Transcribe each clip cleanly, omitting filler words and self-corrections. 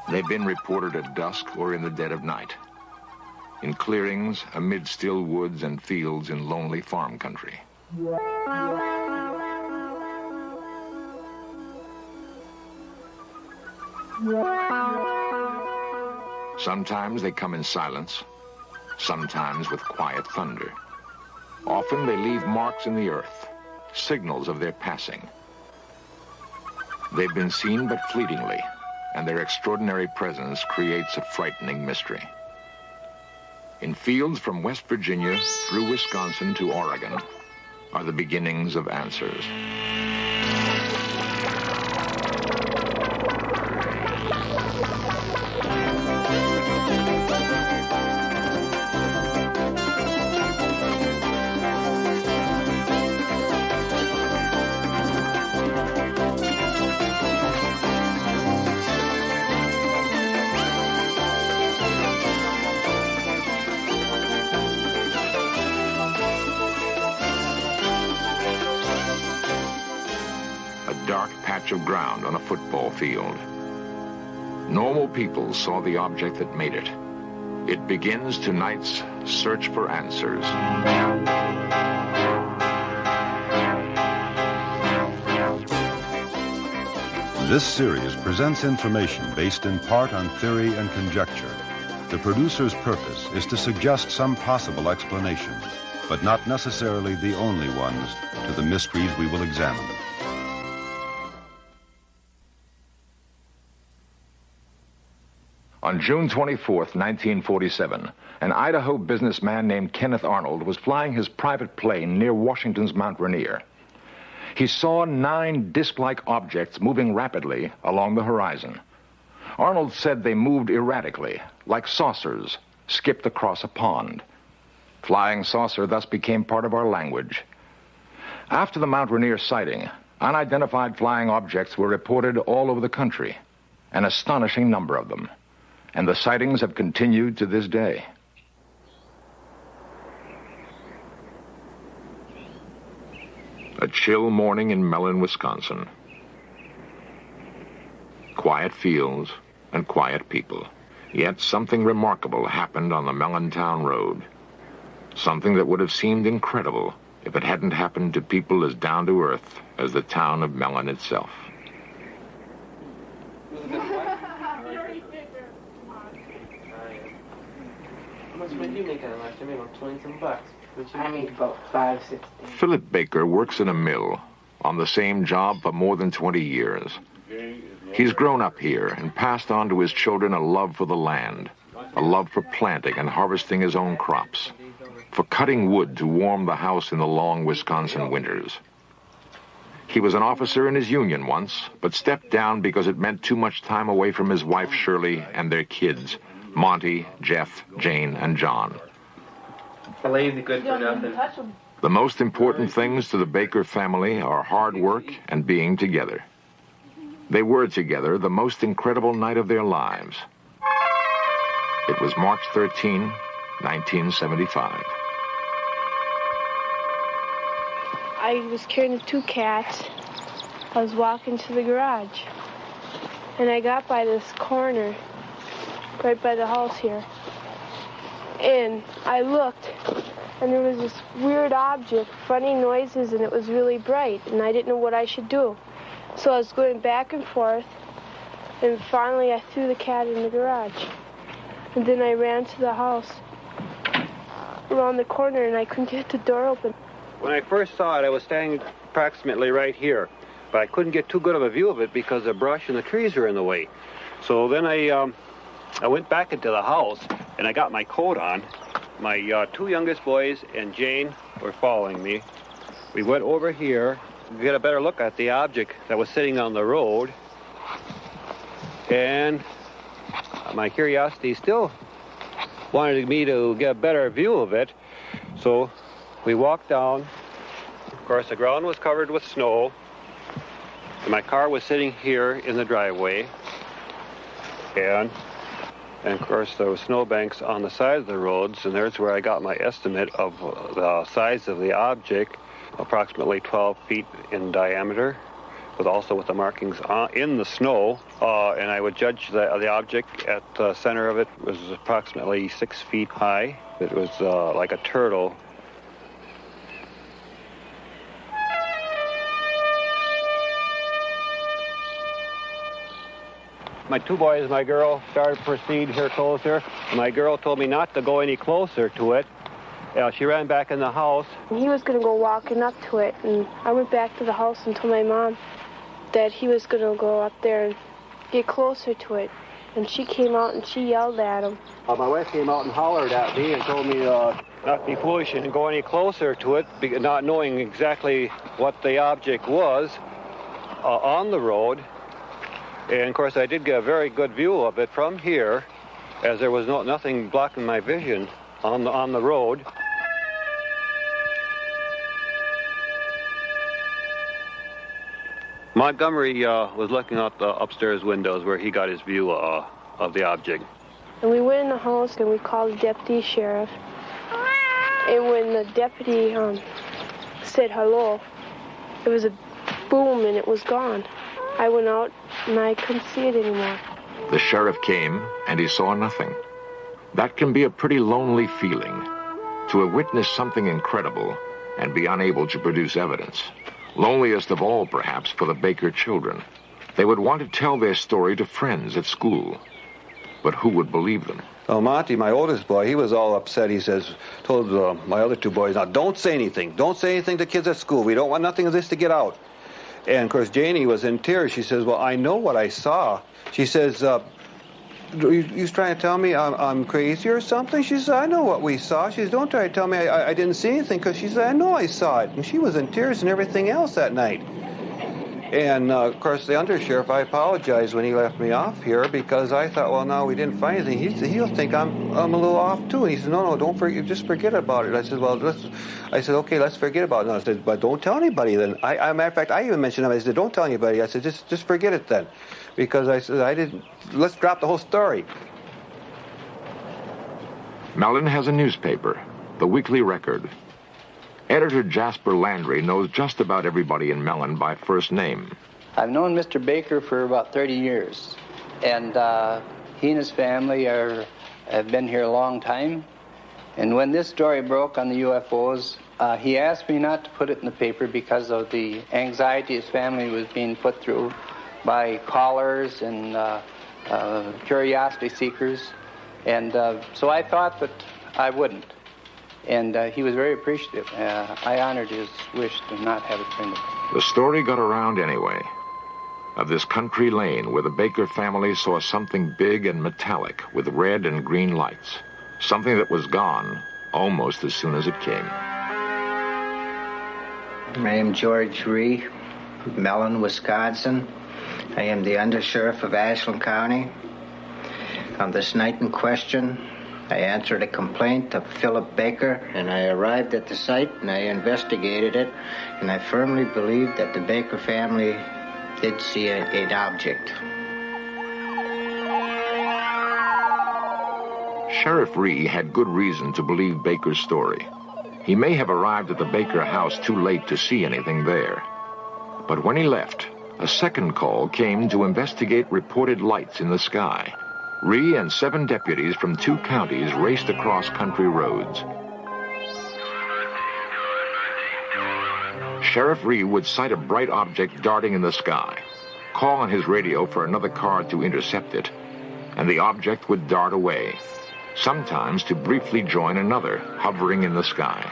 They've been reported at dusk or in the dead of night, in clearings, amid still woods and fields in lonely farm country. Sometimes they come in silence, sometimes with quiet thunder. Often they leave marks in the earth, signals of their passing. They've been seen but fleetingly, and their extraordinary presence creates a frightening mystery. In fields from West Virginia through Wisconsin to Oregon are the beginnings of answers. Of ground on a football field. Normal people saw the object that made it. It begins tonight's Search for Answers. This series presents information based in part on theory and conjecture. The producer's purpose is to suggest some possible explanations, but not necessarily the only ones to the mysteries we will examine. On June 24th, 1947, an Idaho businessman named Kenneth Arnold was flying his private plane near Washington's Mount Rainier. He saw 9 disc-like objects moving rapidly along the horizon. Arnold said they moved erratically, like saucers, skipped across a pond. Flying saucer thus became part of our language. After the Mount Rainier sighting, unidentified flying objects were reported all over the country, an astonishing number of them. And the sightings have continued to this day. A chill morning in Mellon, Wisconsin. Quiet fields and quiet people. Yet something remarkable happened on the Mellontown Road. Something that would have seemed incredible if it hadn't happened to people as down to earth as the town of Mellon itself. How much did you make on it last year? Maybe about 20-some bucks. I made about $5.60. Philip Baker works in a mill on the same job for more than 20 years. He's grown up here and passed on to his children a love for the land, a love for planting and harvesting his own crops, for cutting wood to warm the house in the long Wisconsin winters. He was an officer in his union once, but stepped down because it meant too much time away from his wife Shirley and their kids, Monty, Jeff, Jane, and John. A lazy good for nothing. The most important things to the Baker family are hard work and being together. They were together the most incredible night of their lives. It was March 13, 1975. I was carrying 2 cats. I was walking to the garage. And I got by this corner, right by the house here. And I looked, and there was this weird object, funny noises, and it was really bright, and I didn't know what I should do. So I was going back and forth, and finally I threw the cat in the garage. And then I ran to the house around the corner, and I couldn't get the door open. When I first saw it, I was standing approximately right here, but I couldn't get too good of a view of it because the brush and the trees were in the way. So then I went back into the house, and I got my coat on. My 2 youngest boys and Jane were following me. We went over here to get a better look at the object that was sitting on the road. And my curiosity still wanted me to get a better view of it. So we walked down. Of course, the ground was covered with snow. And my car was sitting here in the driveway. And of course, there were snowbanks on the side of the roads, and there's where I got my estimate of the size of the object, approximately 12 feet in diameter, with the markings in the snow, and I would judge the object at the center of it was approximately 6 feet high. It was like a turtle. My two boys and my girl started to proceed here closer. My girl told me not to go any closer to it. She ran back in the house. He was going to go walking up to it, and I went back to the house and told my mom that he was going to go up there and get closer to it. And she came out and she yelled at him. My wife came out and hollered at me and told me not to be foolish and go any closer to it, not knowing exactly what the object was on the road. And, of course, I did get a very good view of it from here, as there was nothing blocking my vision on the road. Montgomery was looking out the upstairs windows where he got his view of the object. And we went in the house and we called the deputy sheriff. And when the deputy said hello, it was a boom and it was gone. I went out and I couldn't see it anymore. The sheriff came and he saw nothing. That can be a pretty lonely feeling, to have witnessed something incredible and be unable to produce evidence. Loneliest of all, perhaps, for the Baker children. They would want to tell their story to friends at school. But who would believe them? Oh, Monty, my oldest boy, he was all upset. He told my other two boys, now don't say anything. Don't say anything to kids at school. We don't want nothing of this to get out. And, of course, Janie was in tears. She says, well, I know what I saw. She says, you trying to tell me I'm crazy or something? She says, I know what we saw. She says, don't try to tell me I didn't see anything, because she said, I know I saw it. And she was in tears and everything else that night. And, of course, the undersheriff, I apologized when he left me off here, because I thought, well, no, we didn't find anything. He'll think I'm a little off, too. And he said, no, don't forget, just forget about it. I said, well, okay, let's forget about it. No, I said, but don't tell anybody then. Matter of fact, I even mentioned him. I said, don't tell anybody. I said, just forget it then. Because I said, let's drop the whole story. Mellon has a newspaper, the Weekly Record. Editor Jasper Landry knows just about everybody in Mellon by first name. I've known Mr. Baker for about 30 years, and he and his family have been here a long time. And when this story broke on the UFOs, he asked me not to put it in the paper because of the anxiety his family was being put through by callers and curiosity seekers. And so I thought that I wouldn't. And he was very appreciative. I honored his wish to not have it printed. The story got around anyway, of this country lane where the Baker family saw something big and metallic with red and green lights. Something that was gone almost as soon as it came. I am George Ree, Mellon, Wisconsin. I am the undersheriff of Ashland County. On this night in question, I answered a complaint of Philip Baker, and I arrived at the site and I investigated it, and I firmly believe that the Baker family did see an object. Sheriff Ree had good reason to believe Baker's story. He may have arrived at the Baker house too late to see anything there. But when he left, a second call came to investigate reported lights in the sky. Ree and 7 deputies from 2 counties raced across country roads. Sheriff Ree would sight a bright object darting in the sky, call on his radio for another car to intercept it, and the object would dart away, sometimes to briefly join another hovering in the sky.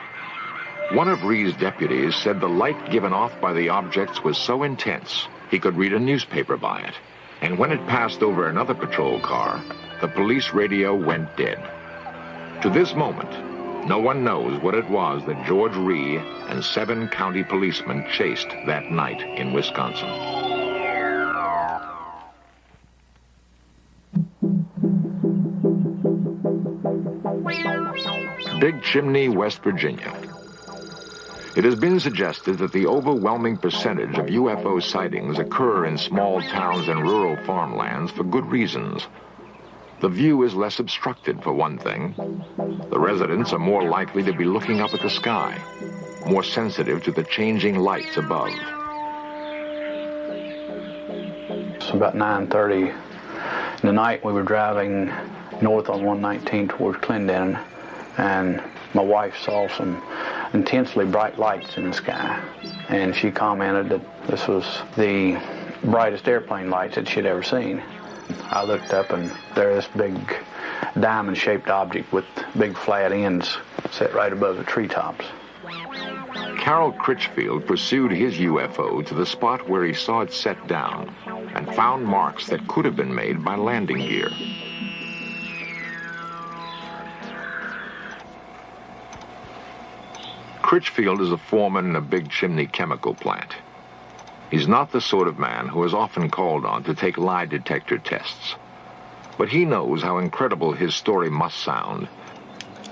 One of Ree's deputies said the light given off by the objects was so intense he could read a newspaper by it. And when it passed over another patrol car, the police radio went dead. To this moment, no one knows what it was that George Ree and 7 county policemen chased that night in Wisconsin. Big Chimney, West Virginia. It has been suggested that the overwhelming percentage of UFO sightings occur in small towns and rural farmlands for good reasons. The view is less obstructed, for one thing. The residents are more likely to be looking up at the sky, more sensitive to the changing lights above. about 9:30 in the night. We were driving north on 119 towards Clendenin, and my wife saw some intensely bright lights in the sky, and she commented that this was the brightest airplane lights that she'd ever seen. I looked up, and there's this big diamond-shaped object with big flat ends set right above the treetops. Carol Critchfield pursued his UFO to the spot where he saw it set down and found marks that could have been made by landing gear. Critchfield is a foreman in a big chimney chemical plant. He's not the sort of man who is often called on to take lie detector tests. But he knows how incredible his story must sound.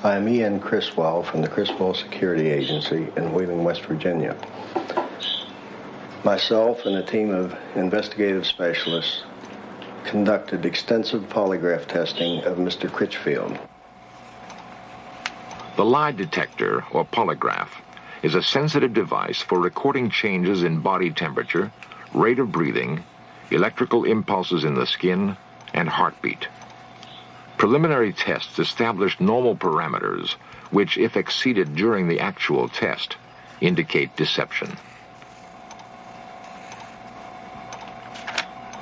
I'm Ian Criswell from the Criswell Security Agency in Wheeling, West Virginia. Myself and a team of investigative specialists conducted extensive polygraph testing of Mr. Critchfield. The lie detector, or polygraph, is a sensitive device for recording changes in body temperature, rate of breathing, electrical impulses in the skin, and heartbeat. Preliminary tests established normal parameters, which, if exceeded during the actual test, indicate deception.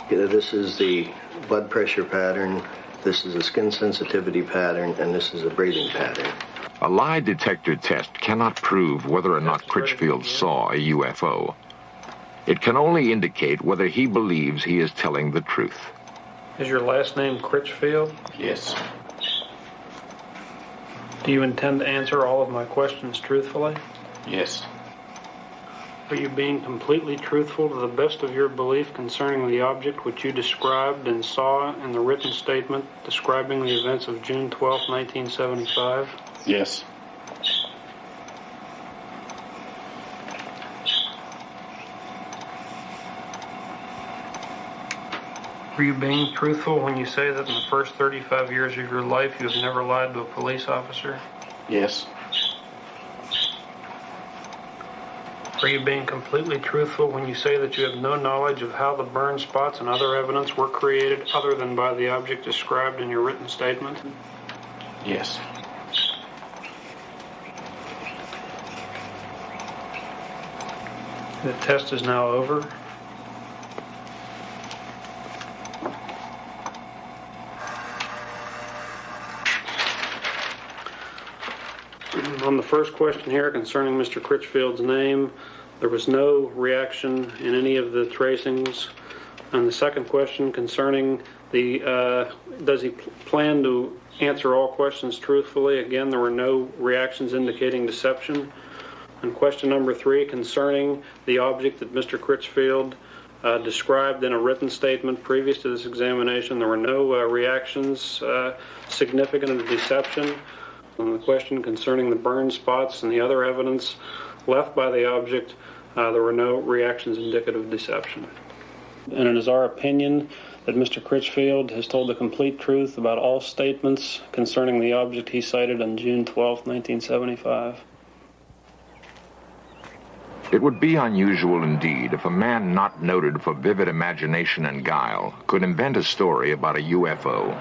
This is the blood pressure pattern, this is a skin sensitivity pattern, and this is a breathing pattern. A lie detector test cannot prove whether or not Critchfield saw a UFO. It can only indicate whether he believes he is telling the truth. Is your last name Critchfield? Yes. Do you intend to answer all of my questions truthfully? Yes. Are you being completely truthful to the best of your belief concerning the object which you described and saw in the written statement describing the events of June 12, 1975? Yes. Are you being truthful when you say that in the first 35 years of your life you have never lied to a police officer? Yes. Are you being completely truthful when you say that you have no knowledge of how the burn spots and other evidence were created other than by the object described in your written statement? Yes. The test is now over. On the first question here concerning Mr. Critchfield's name, there was no reaction in any of the tracings. And the second question concerning does he plan to answer all questions truthfully? Again, there were no reactions indicating deception. And question number 3 concerning the object that Mr. Critchfield described in a written statement previous to this examination, there were no reactions significant of deception. On the question concerning the burn spots and the other evidence left by the object, there were no reactions indicative of deception. And it is our opinion that Mr. Critchfield has told the complete truth about all statements concerning the object he cited on June 12, 1975. It would be unusual indeed if a man not noted for vivid imagination and guile could invent a story about a UFO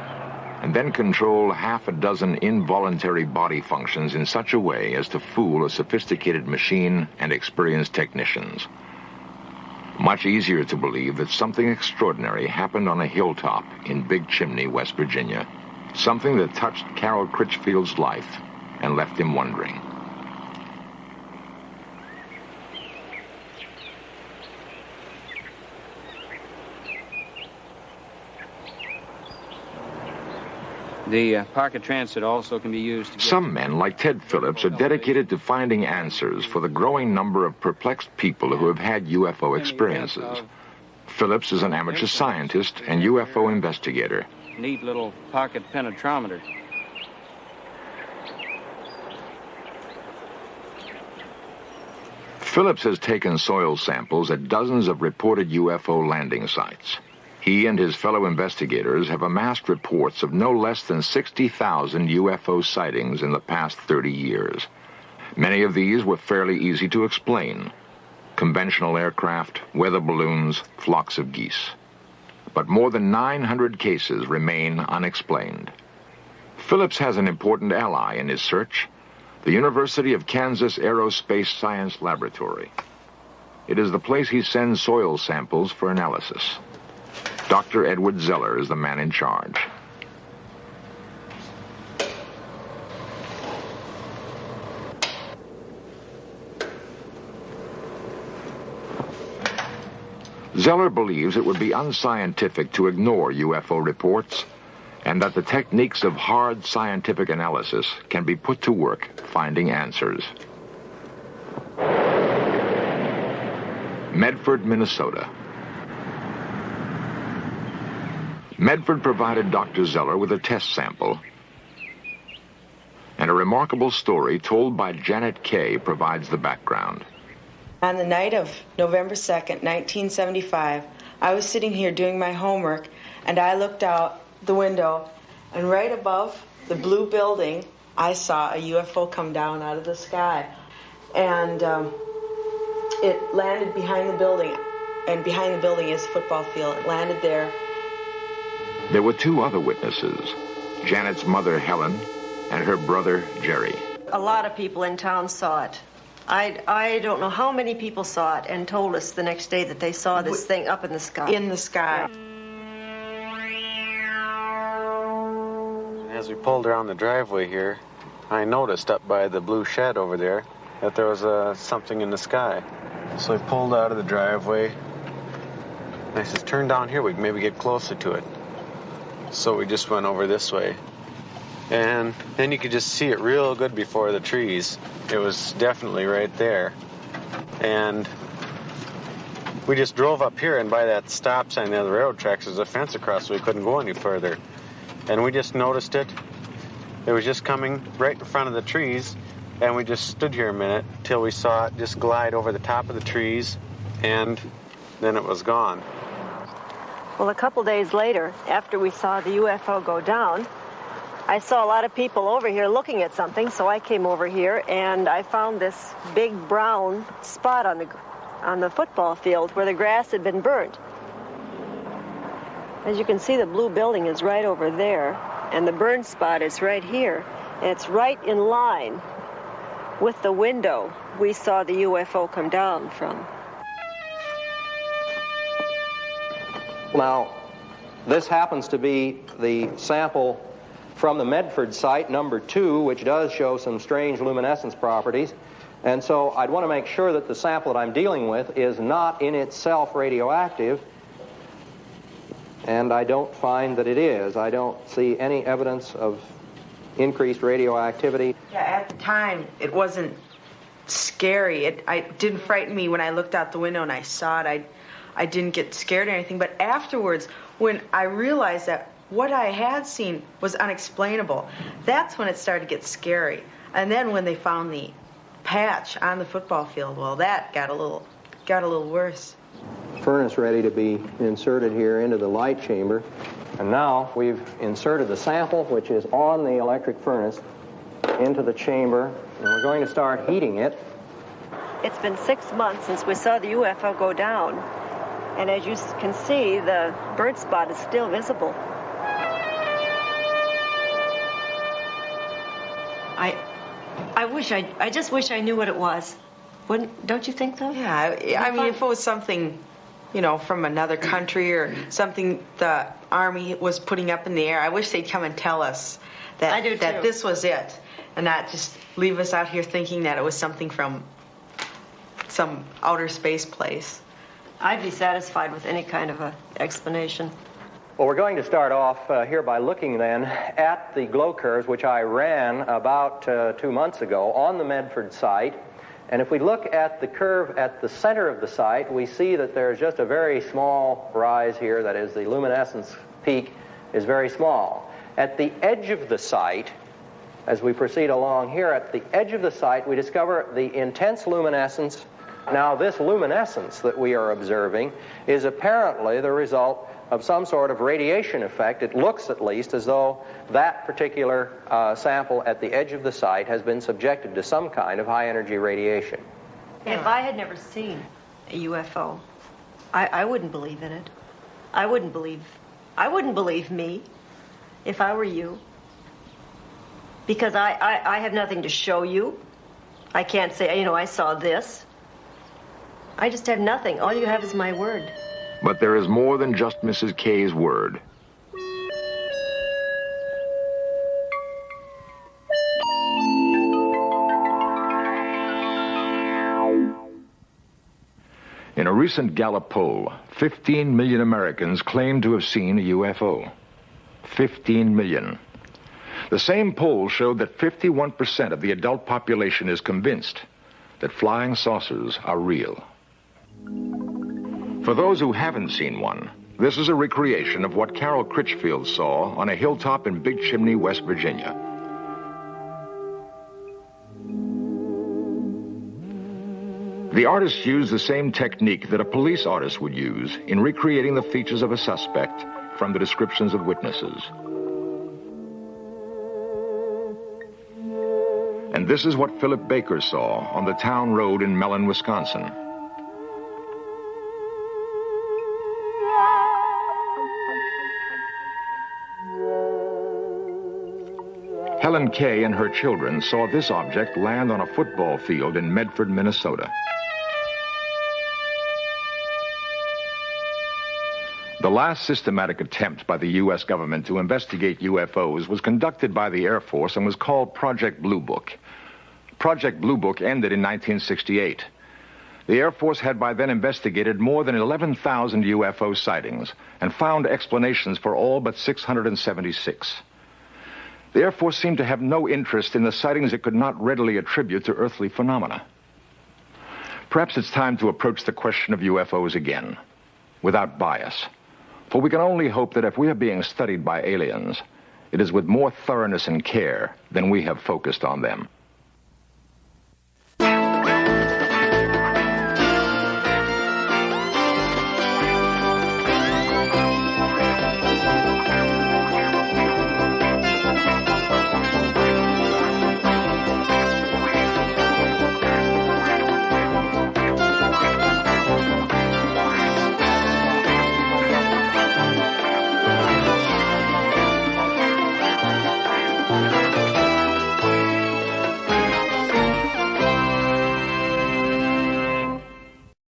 and then control half a dozen involuntary body functions in such a way as to fool a sophisticated machine and experienced technicians. Much easier to believe that something extraordinary happened on a hilltop in Big Chimney, West Virginia. Something that touched Carol Critchfield's life and left him wondering. The pocket transit also can be used to Some men, like Ted Phillips, are dedicated to finding answers for the growing number of perplexed people who have had UFO experiences. Phillips is an amateur scientist and UFO investigator. Neat little pocket penetrometer. Phillips has taken soil samples at dozens of reported UFO landing sites. He and his fellow investigators have amassed reports of no less than 60,000 UFO sightings in the past 30 years. Many of these were fairly easy to explain. Conventional aircraft, weather balloons, flocks of geese. but more than 900 cases remain unexplained. Phillips has an important ally in his search, the University of Kansas Aerospace Science Laboratory. It is the place he sends soil samples for analysis. Dr. Edward Zeller is the man in charge. Zeller believes it would be unscientific to ignore UFO reports, and that the techniques of hard scientific analysis can be put to work finding answers. Medford, Minnesota. Medford provided Dr. Zeller with a test sample, and a remarkable story told by Janet Kay provides the background. On the night of November 2nd, 1975, I was sitting here doing my homework, and I looked out the window, and right above the blue building, I saw a UFO come down out of the sky. And it landed behind the building, and behind the building is a football field. It landed there. There were two other witnesses, Janet's mother, Helen, and her brother, Jerry. A lot of people in town saw it. I don't know how many people saw it and told us the next day that they saw this thing up in the sky. In the sky. As we pulled around the driveway here, I noticed up by the blue shed over there that there was something in the sky. So I pulled out of the driveway, and I said, turn down here, we can maybe get closer to it. So we just went over this way. And then you could just see it real good before the trees. It was definitely right there. And we just drove up here, and by that stop sign there, the railroad tracks, there's a fence across, so we couldn't go any further. And we just noticed it. It was just coming right in front of the trees, and we just stood here a minute till we saw it just glide over the top of the trees, and then it was gone. Well, a couple days later, after we saw the UFO go down, I saw a lot of people over here looking at something, so I came over here and I found this big brown spot on the football field where the grass had been burnt. As you can see, the blue building is right over there, and the burned spot is right here. And it's right in line with the window we saw the UFO come down from. Now, this happens to be the sample from the Medford site, number 2, which does show some strange luminescence properties. And so I'd want to make sure that the sample that I'm dealing with is not in itself radioactive. And I don't find that it is. I don't see any evidence of increased radioactivity. Yeah, at the time, it wasn't scary. It didn't frighten me when I looked out the window and I saw it. I didn't get scared or anything. But afterwards, when I realized that what I had seen was unexplainable, that's when it started to get scary. And then when they found the patch on the football field, well, that got a little worse. Furnace ready to be inserted here into the light chamber. And now we've inserted the sample, which is on the electric furnace, into the chamber, and we're going to start heating it. It's been 6 months since we saw the UFO go down, and as you can see, the burnt spot is still visible. I just wish I knew what it was. Don't you think so? Yeah, I mean, if it was something, from another country or something the Army was putting up in the air, I wish they'd come and tell us that this was it, and not just leave us out here thinking that it was something from some outer space place. I'd be satisfied with any kind of an explanation. Well, we're going to start off here by looking then at the glow curves, which I ran about 2 months ago on the Medford site. And if we look at the curve at the center of the site, we see that there's just a very small rise here. That is, the luminescence peak is very small. At the edge of the site, as we proceed along here, at the edge of the site, we discover the intense luminescence. Now, this luminescence that we are observing is apparently the result of some sort of radiation effect. It looks, at least, as though that particular sample at the edge of the site has been subjected to some kind of high-energy radiation. If I had never seen a UFO, I wouldn't believe in it. I wouldn't believe me if I were you. Because I have nothing to show you. I can't say, I saw this. I just have nothing. All you have is my word. But there is more than just Mrs. K's word. In a recent Gallup poll, 15 million Americans claim to have seen a UFO. 15 million. The same poll showed that 51% of the adult population is convinced that flying saucers are real. For those who haven't seen one, this is a recreation of what Carol Critchfield saw on a hilltop in Big Chimney, West Virginia. The artist used the same technique that a police artist would use in recreating the features of a suspect from the descriptions of witnesses. And this is what Philip Baker saw on the town road in Mellon, Wisconsin. Helen Kay and her children saw this object land on a football field in Medford, Minnesota. The last systematic attempt by the U.S. government to investigate UFOs was conducted by the Air Force and was called Project Blue Book. Project Blue Book ended in 1968. The Air Force had by then investigated more than 11,000 UFO sightings and found explanations for all but 676. The Air Force seemed to have no interest in the sightings it could not readily attribute to earthly phenomena. Perhaps it's time to approach the question of UFOs again, without bias. For we can only hope that if we are being studied by aliens, it is with more thoroughness and care than we have focused on them.